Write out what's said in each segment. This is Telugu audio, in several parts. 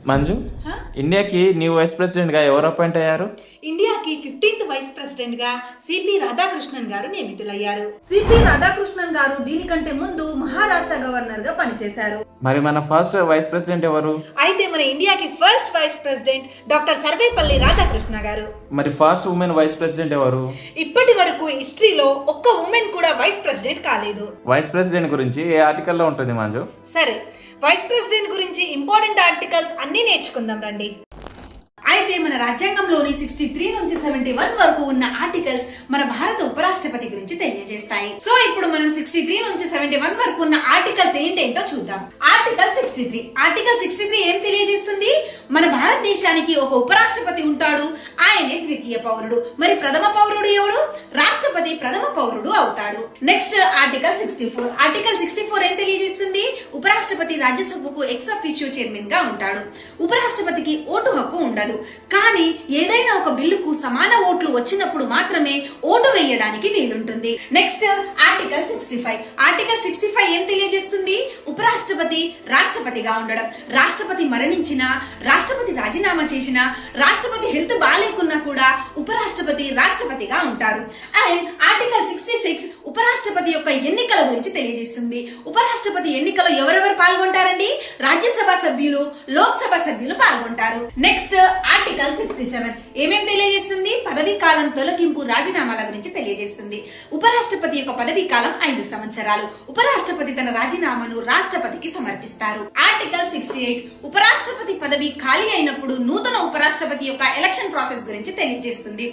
మంజు, ఇండియాకి న్యూ వైస్ ప్రెసిడెంట్ గా ఎవరు అపాయింట్ అయ్యారు? ఇండియాకి 15th వైస్ ప్రెసిడెంట్ గా సిపి రాధాకృష్ణన్ గారు నియమితులయ్యారు. సిపి రాధాకృష్ణన్ గారు దీనికంటే ముందు మహారాష్ట్ర గవర్నర్ గా పనిచేశారు. మరి మన ఫస్ట్ వైస్ ప్రెసిడెంట్ ఎవరు? అయితే మన ఇండియాకి first vice president doctor Sarvepalli Radhakrishna గారు. మరి ఫస్ట్ ఉమెన్ వైస్ ప్రెసిడెంట్ ఎవరు? ఇప్పటి వరకు హిస్టరీలో ఒక్క ఉమెన్ కూడా వైస్ ప్రెసిడెంట్ కాలేదు. వైస్ ప్రెసిడెంట్ గురించి ఏ ఆర్టికల్లో ఉంటుంది మంజు? సరే, వైస్ ప్రెసిడెంట్ గురించి ఇంపార్టెంట్ ఆర్టికల్స్ అన్ని నేర్చుకుందాం రండి. అయితే మన రాజ్యాంగంలోని 63 నుంచి 71 వరకు ఉన్న ఆర్టికల్స్ మన భారత ఉపరాష్ట్రపతి గురించి తెలియజేస్తాయి. సో ఇప్పుడు మనం 63 నుంచి 71 వరకు ఉన్న ఆర్టికల్స్ ఏంటేంటో చూద్దాం. ఆర్టికల్ 63 ఏం తెలియజేస్తుంది? మన భారతదేశానికి ఒక ఉపరాష్ట్రపతి ఉంటాడు, ఆయనే ద్వితీయ పౌరుడు. మరి ప్రథమ పౌరుడు ఎవరు? రాష్ట్రపతి ప్రథమ పౌరుడు అవుతాడు. నెక్స్ట్ ఆర్టికల్ 64 ఏం తెలియజేస్తుంది? ఉపరాష్ట్రపతి రాజ్యసభకు ఎక్స్ అఫిషియో చైర్మన్ గా ఉంటాడు. ఉపరాష్ట్రపతికి ఓటు హక్కు ఉండదు, కానీ ఏదైనా ఒక బిల్లుకు సమాన ఓట్లు వచ్చినప్పుడు మాత్రమే ఓటు వేయడానికి వీలుంటుంది. నెక్స్ట్ ఆర్టికల్ 65 ఏం తెలియజేస్తుంది? ఉపరాష్ట్రపతి రాష్ట్రపతిగా ఉండడం. రాష్ట్రపతి మరణించినా, రాష్ట్రపతి రాజీనామా చేసినా, రాష్ట్రపతి హెల్త్ బాగాలేకున్నా కూడా ఉపరాష్ట్రపతి రాష్ట్రపతిగా ఉంటారు. అండ్ ఆర్టికల్ 66 ఉపరాష్ట్రపతి యొక్క ఎన్నికల గురించి తెలియజేస్తుంది. ఉపరాష్ట్రపతి ఎన్నికలో ఎవరెవరు పాల్గొంటారండి? రాజ్యసభ సభ్యులు, లోక్సభ సభ్యులు పాల్గొంటారు. నెక్స్ట్ ఆర్టికల్ 67 ఏమేం తెలియజేస్తుంది? పదవీ కాలం తొలగింపు, రాజీనామాల గురించి తెలియజేస్తుంది. ఉపరాష్ట్రపతి యొక్క పదవీ కాలం 5 సంవత్సరాలు. ఉపరాష్ట్రపతి తన రాజీనామాను రాష్ట్రపతికి సమర్పిస్తారు. ఆర్టికల్ 68 ఉపరాష్ట్రపతి పదవి ఖాళీ అయినప్పుడు నూతన ఉపరాష్ట్రపతి యొక్క ఎలక్షన్ ప్రాసెస్ గురించి తెలియజేస్తుంది.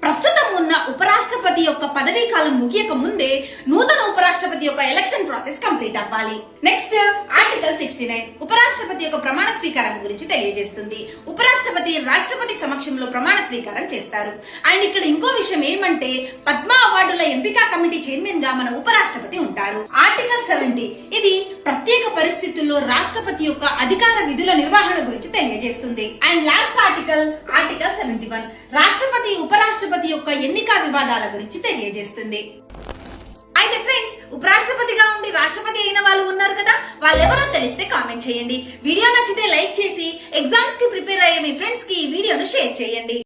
ప్రస్తుతం ఉన్న ఉపరాష్ట్రపతి యొక్క పదవీ కాలం ముగియక ముందే నూతన ఉపరాష్ట్రపతి యొక్క ఎలక్షన్ ప్రాసెస్ కంప్లీట్ అవ్వాలి. నెక్స్ట్ ఆర్టికల్ 69 ఉపరాష్ట్రపతి యొక్క ప్రమాణ స్వీకారం గురించి తెలియజేస్తుంది. ఉపరాష్ట్రపతి రాష్ట్రపతి సమక్షంలో ప్రమాణ స్వీకారం చేస్తారు. అండ్ ఇక్కడ ఇంకో విషయం ఏమంటే, పద్మ అవార్డుల ఎంపిక కమిటీ చైర్మన్ గా మన ఉపరాష్ట్రపతి ఉంటారు. ఆర్టికల్ 70 ఇది ప్రత్యేక పరిస్థితుల్లో రాష్ట్రపతి యొక్క అధికార విధుల నిర్వహణ గురించి తెలియజేస్తుంది. అండ్ లాస్ట్ ఆర్టికల్ 71 రాష్ట్రపతి ఉపరాష్ట్రపతి యొక్క ఎన్నిక వివాదాల గురించి తెలియజేస్తుంది. అయితే ఫ్రెండ్స్, ఉపరాష్ట్రపతిగా ఉండి రాష్ట్రపతి అయిన వాళ్ళు ఉన్నారు కదా, వాళ్ళెవరో తెలిస్తే కామెంట్ చేయండి. వీడియో నచ్చితే లైక్ చేసి ఎగ్జామ్స్ కి ప్రిపేర్ అయ్యే మీ ఫ్రెండ్స్ కి ఈ వీడియోను షేర్ చేయండి.